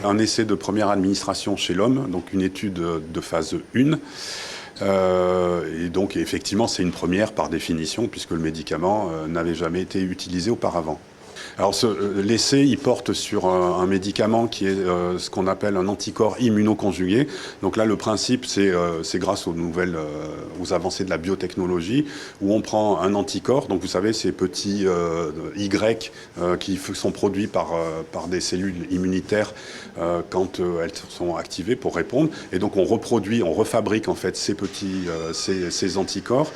Un essai de première administration chez l'homme, donc une étude de phase 1. Et donc effectivement c'est une première par définition puisque le médicament n'avait jamais été utilisé auparavant. Alors l'essai il porte sur un médicament qui est ce qu'on appelle un anticorps immunoconjugué. Donc là le principe c'est grâce aux nouvelles aux avancées de la biotechnologie où on prend un anticorps, donc vous savez ces petits Y qui sont produits par des cellules immunitaires quand elles sont activées pour répondre, et donc on refabrique en fait ces petits ces anticorps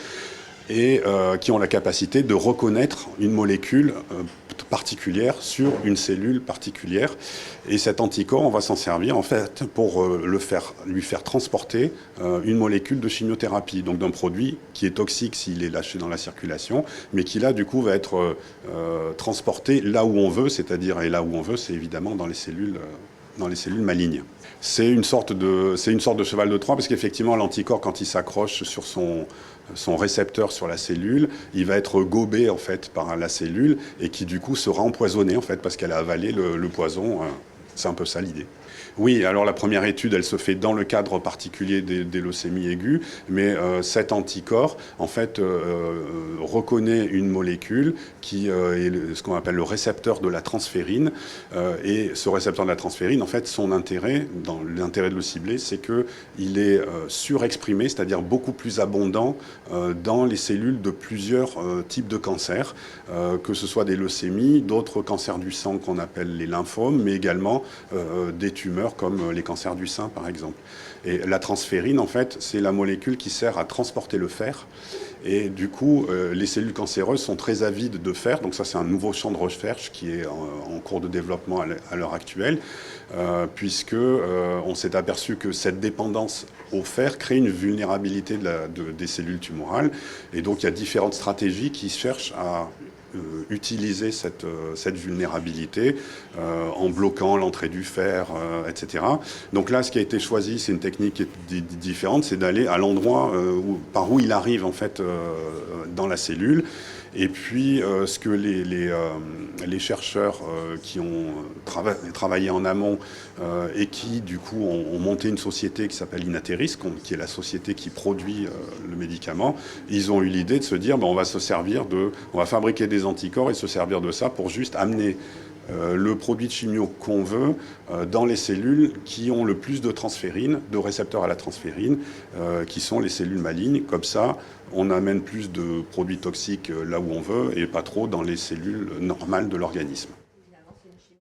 et qui ont la capacité de reconnaître une molécule particulière sur une cellule particulière. Et cet anticorps, on va s'en servir en fait pour lui faire transporter une molécule de chimiothérapie, donc d'un produit qui est toxique s'il est lâché dans la circulation, mais qui là du coup va être transporté là où on veut, c'est-à-dire, et là où on veut, c'est évidemment dans les cellules malignes. C'est une sorte de cheval de Troie parce qu'effectivement l'anticorps, quand il s'accroche sur son récepteur sur la cellule, il va être gobé en fait par la cellule et qui du coup sera empoisonné en fait parce qu'elle a avalé le poison. C'est un peu ça l'idée. Oui, alors la première étude, elle se fait dans le cadre particulier des leucémies aiguës, mais cet anticorps, en fait, reconnaît une molécule qui est ce qu'on appelle le récepteur de la transférine. Et ce récepteur de la transférine, en fait, son intérêt, l'intérêt de le cibler, c'est qu'il est surexprimé, c'est-à-dire beaucoup plus abondant dans les cellules de plusieurs types de cancers, que ce soit des leucémies, d'autres cancers du sang qu'on appelle les lymphomes, mais également des tumeurs comme les cancers du sein par exemple. Et la transférine en fait c'est la molécule qui sert à transporter le fer et du coup les cellules cancéreuses sont très avides de fer, donc ça c'est un nouveau champ de recherche qui est en cours de développement à l'heure actuelle puisque on s'est aperçu que cette dépendance au fer crée une vulnérabilité des cellules tumorales et donc il y a différentes stratégies qui cherchent à utiliser cette vulnérabilité en bloquant l'entrée du fer, etc. Donc là, ce qui a été choisi, c'est une technique qui est différente, c'est d'aller à l'endroit par où il arrive en fait dans la cellule. Et puis, ce que les chercheurs qui ont travaillé en amont et qui, du coup, ont monté une société qui s'appelle Inateris, qui est la société qui produit le médicament, ils ont eu l'idée de se dire, on va fabriquer des anticorps et se servir de ça pour juste amener le produit de chimio qu'on veut dans les cellules qui ont le plus de transférine, de récepteurs à la transférine, qui sont les cellules malignes. Comme ça, on amène plus de produits toxiques là où on veut et pas trop dans les cellules normales de l'organisme.